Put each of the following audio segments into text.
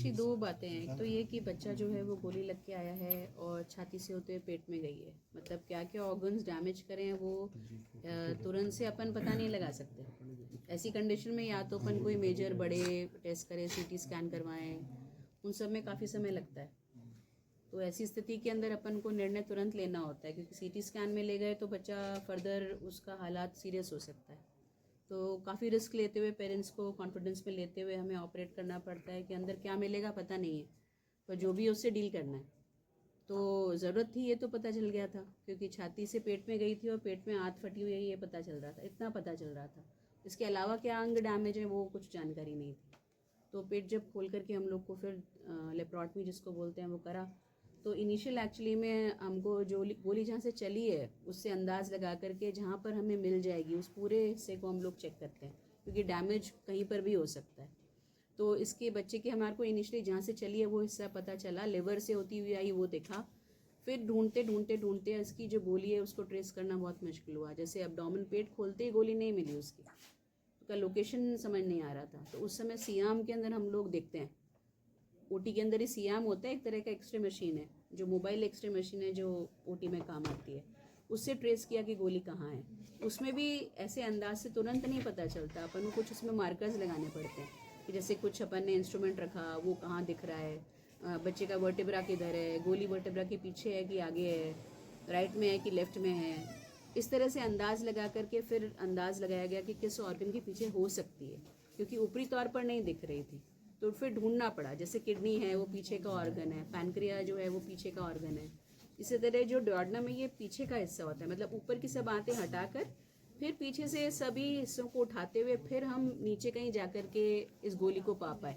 Actually दो बातें हैं। एक तो ये कि बच्चा जो है वो गोली लग के आया है और छाती से होते हुए पेट में गई है। मतलब क्या क्या ऑर्गन्स डैमेज करें वो तुरंत से अपन पता नहीं लगा सकते। ऐसी कंडीशन में या तो अपन कोई मेजर बड़े टेस्ट करें, सीटी स्कैन करवाएं, उन सब में काफ़ी समय लगता है। तो ऐसी स्थिति के अंदर अपन को निर्णय तुरंत लेना होता है, क्योंकि सीटी स्कैन में ले गए तो बच्चा फर्दर उसका हालात सीरियस हो सकता है। तो काफ़ी रिस्क लेते हुए, पेरेंट्स को कॉन्फिडेंस में लेते हुए हमें ऑपरेट करना पड़ता है कि अंदर क्या मिलेगा पता नहीं है, पर जो भी उससे डील करना है। तो ज़रूरत थी ये तो पता चल गया था, क्योंकि छाती से पेट में गई थी और पेट में आंत फटी हुई है ये पता चल रहा था, इतना पता चल रहा था। इसके अलावा क्या अंग डैमेज है वो कुछ जानकारी नहीं थी। तो पेट जब खोल करके हम लोग को फिर लेप्रोटमी जिसको बोलते हैं वो करा, तो इनिशियल एक्चुअली में हमको जो गोली जहाँ से चली है उससे अंदाज़ लगा करके जहाँ पर हमें मिल जाएगी उस पूरे हिस्से को हम लोग चेक करते हैं, क्योंकि डैमेज कहीं पर भी हो सकता है। तो इसके बच्चे के हमारे को इनिशियली जहाँ से चली है वो हिस्सा पता चला, लिवर से होती हुई आई वो देखा। फिर ढूंढते ढूंढते ढूंढते इसकी जो गोली है उसको ट्रेस करना बहुत मुश्किल हुआ। जैसे एब्डोमेन, पेट खोलते ही गोली नहीं मिली उसकी, का लोकेशन समझ नहीं आ रहा था। तो उस समय सियाम के अंदर हम लोग देखते हैं, ओटी के अंदर ही सियाम होता है, एक तरह का एक्सरे मशीन है, जो मोबाइल एक्सरे मशीन है जो ओटी में काम आती है। उससे ट्रेस किया कि गोली कहाँ है। उसमें भी ऐसे अंदाज से तुरंत नहीं पता चलता, अपन को कुछ उसमें मार्कर्स लगाने पड़ते हैं कि जैसे कुछ अपन ने इंस्ट्रूमेंट रखा वो कहाँ दिख रहा है, बच्चे का वर्टेब्रा किधर है, गोली वर्टेब्रा के पीछे है कि आगे है, राइट में है कि लेफ्ट में है। इस तरह से अंदाज़ लगा करके फिर अंदाज़ लगाया गया कि किस ऑर्गन के पीछे हो सकती है, क्योंकि ऊपरी तौर पर नहीं दिख रही थी। तो फिर ढूंढना पड़ा, जैसे किडनी है वो पीछे का ऑर्गन है, पैनक्रिया जो है वो पीछे का ऑर्गन है। इसी तरह जो डुओडेनम है ये पीछे का हिस्सा होता है, मतलब ऊपर की सब आंतें हटाकर फिर पीछे से सभी हिस्सों को उठाते हुए फिर हम नीचे कहीं जा कर के इस गोली को पा पाए,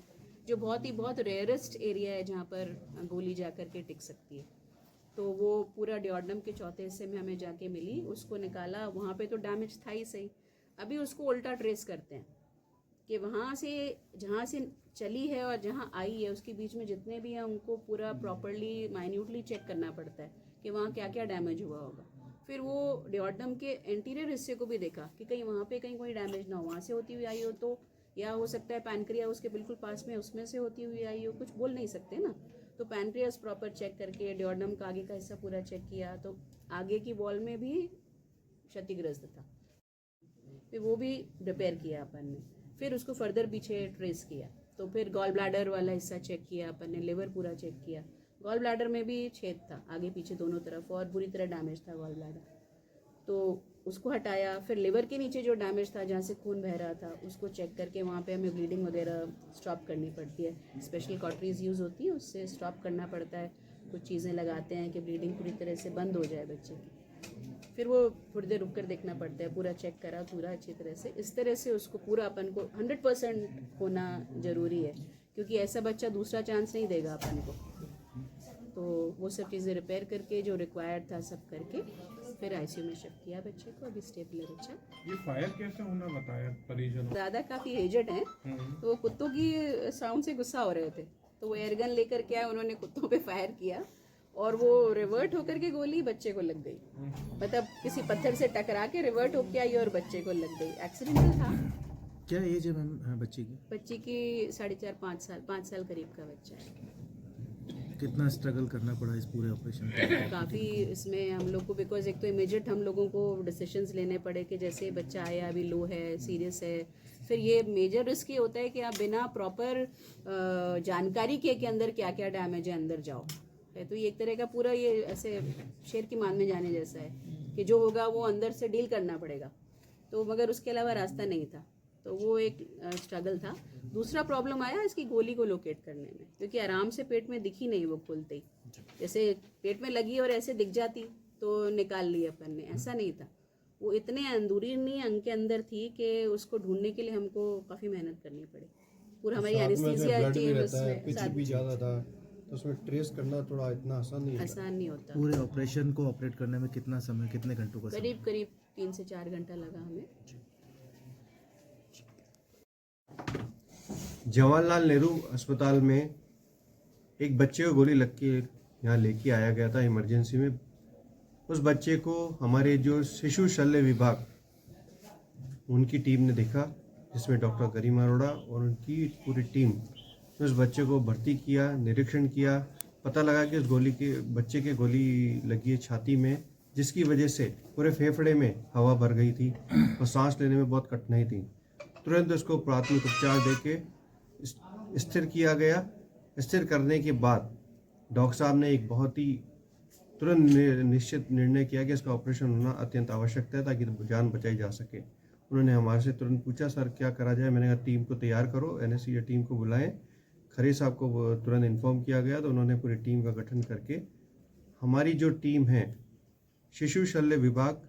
जो बहुत रेयरेस्ट एरिया है जहाँ पर गोली जा कर के टिक सकती है। तो वो पूरा डुओडेनम के चौथे हिस्से में हमें जाके मिली, उसको निकाला। वहाँ पे तो डैमेज था ही सही, अभी उसको उल्टा ट्रेस करते हैं कि वहाँ से जहाँ से चली है और जहाँ आई है उसके बीच में जितने भी हैं उनको पूरा प्रॉपरली माइन्यूटली चेक करना पड़ता है कि वहाँ क्या क्या डैमेज हुआ होगा। फिर वो डुओडेनम के एंटीरियर हिस्से को भी देखा कि कहीं वहाँ पे कहीं कोई डैमेज ना हो, वहाँ से होती हुई आई हो तो, या हो सकता है पैनक्रिया उसके बिल्कुल पास में उसमें से होती हुई आई हो, कुछ बोल नहीं सकते ना। तो पैनक्रियास प्रॉपर चेक करके डुओडेनम का आगे का हिस्सा पूरा चेक किया, तो आगे की वॉल में भी क्षतिग्रस्त था, फिर वो भी रिपेयर किया अपन ने। फिर उसको फर्दर पीछे ट्रेस किया, तो फिर गॉल ब्लैडर वाला हिस्सा चेक किया अपन ने, लिवर पूरा चेक किया। गॉल ब्लैडर में भी छेद था आगे पीछे दोनों तरफ और बुरी तरह डैमेज था गॉल ब्लैडर, तो उसको हटाया। फिर लिवर के नीचे जो डैमेज था जहाँ से खून बह रहा था उसको चेक करके वहाँ पे हमें ब्लीडिंग वगैरह स्टॉप करनी पड़ती है, स्पेशल कॉटरीज यूज़ होती है, उससे स्टॉप करना पड़ता है। कुछ चीज़ें लगाते हैं कि ब्लीडिंग पूरी तरह से बंद हो जाए बच्चे की। फिर वो थोड़ी देर रुक कर देखना पड़ता है, पूरा चेक करा पूरा अच्छी तरह से। इस तरह से उसको पूरा अपन को 100% होना ज़रूरी है, क्योंकि ऐसा बच्चा दूसरा चांस नहीं देगा अपन को। तो वो सब चीज़ें रिपेयर करके जो रिक्वायर्ड था सब करके फिर आईसीयू में शिफ्ट किया बच्चे को। अभी स्टेबल है बच्चा। ये फायर कैसे होना बताया परिजनों? दादा काफ़ी एजड हैं, तो वो कुत्तों की साउंड से गुस्सा हो रहे थे, तो वो एयरगन लेकर के आए, उन्होंने कुत्तों पे फायर किया और वो रिवर्ट होकर के गोली बच्चे को लग गई। मतलब किसी पत्थर से टकरा के रिवर्ट होके आई और बच्चे को लग गई। एक्सीडेंटल था। क्या एज है मैम बच्चे की? बच्ची की 4.5-5 साल, 5 साल करीब का बच्चा है। कितना स्ट्रगल करना पड़ा इस पूरे ऑपरेशन में? काफ़ी इसमें हम लोग को, बिकॉज एक तो इमीडिएट हम लोगों को डिसीजंस लेने पड़े कि जैसे बच्चा आया अभी लो है, सीरियस है। फिर ये मेजर रिस्क ये होता है कि आप बिना प्रॉपर जानकारी के अंदर क्या क्या डैमेज है अंदर जाओ है। तो ये एक तरह का पूरा ये ऐसे शेर की मान में जाने जैसा है कि जो होगा वो अंदर से डील करना पड़ेगा। तो मगर उसके अलावा रास्ता नहीं था, तो वो एक स्ट्रगल था। दूसरा प्रॉब्लम आया इसकी गोली को लोकेट करने में, क्योंकि आराम से पेट में दिखी नहीं वो खुलते ही। जैसे पेट में लगी और ऐसे दिख जाती तो निकाल ली अपन ने, ऐसा नहीं था। वो इतने अंदरूनी अंग के अंदर थी कि उसको ढूंढने के लिए हमको काफ़ी मेहनत करनी पड़ी। पूरा हमारी एनेस्थीसिया टीम उसमें भी ज़्यादा था, तो उसमें ट्रेस करना थोड़ा इतना आसान नहीं होता। पूरे ऑपरेशन को ऑपरेट करने में कितना समय, कितने घंटों का समय? करीब 3 से 4 घंटा लगा हमें। जवाहरलाल नेहरू अस्पताल में एक बच्चे को गोली लग के यहाँ लेके आया गया था इमरजेंसी में। उस बच्चे को हमारे जो शिशु शल्य विभाग उनकी टीम ने देखा, जिसमें डॉक्टर गरिमा अरोड़ा और उनकी पूरी टीम उस बच्चे को भर्ती किया, निरीक्षण किया, पता लगा कि उस बच्चे के गोली लगी है छाती में, जिसकी वजह से पूरे फेफड़े में हवा भर गई थी और सांस लेने में बहुत कठिनाई थी। तुरंत उसको प्राथमिक उपचार देके स्थिर किया गया। स्थिर करने के बाद डॉक्टर साहब ने एक बहुत ही तुरंत निश्चित निर्णय किया कि इसका ऑपरेशन होना अत्यंत आवश्यक है ताकि जान बचाई जा सके। उन्होंने हमारे से तुरंत पूछा, सर क्या करा जाए। मैंने कहा टीम को तैयार करो, एनएससीजा टीम को बुलाएं। खरे साहब को तुरंत इन्फॉर्म किया गया तो उन्होंने पूरी टीम का गठन करके हमारी जो टीम है, शिशु शल्य विभाग,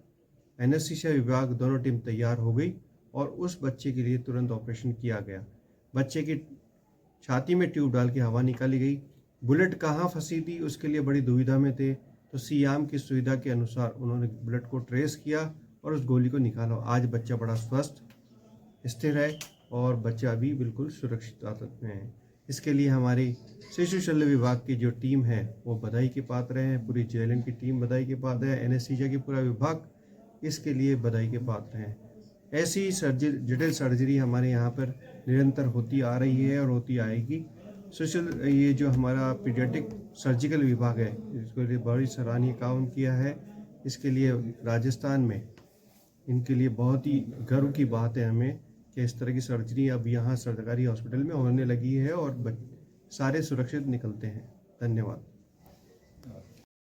एनेस्थीसिया विभाग, दोनों टीम तैयार हो गई और उस बच्चे के लिए तुरंत ऑपरेशन किया गया। बच्चे की छाती में ट्यूब डाल के हवा निकाली गई। बुलेट कहाँ फंसी थी उसके लिए बड़ी दुविधा में थे, तो सियाम की सुविधा के अनुसार उन्होंने बुलेट को ट्रेस किया और उस गोली को निकाला। आज बच्चा बड़ा स्वस्थ स्थिर है और बच्चा अभी बिल्कुल सुरक्षित हालत में है। इसके लिए हमारी शिशु शल्य विभाग की जो टीम है वो बधाई के पात्र है। पूरी जेएलएम की टीम बधाई के पात्र है। एनेस्थीसिया की पूरा विभाग इसके लिए बधाई के पात्र हैं। ऐसी जटिल सर्जरी हमारे यहाँ पर निरंतर होती आ रही है और होती आएगी। ये जो हमारा पीडियाट्रिक सर्जिकल विभाग है, इसके लिए बड़ी सराहनीय काम किया है। इसके लिए राजस्थान में इनके लिए बहुत ही गर्व की बात है हमें कि इस तरह की सर्जरी अब यहाँ सरकारी हॉस्पिटल में होने लगी है और सारे सुरक्षित निकलते हैं। धन्यवाद।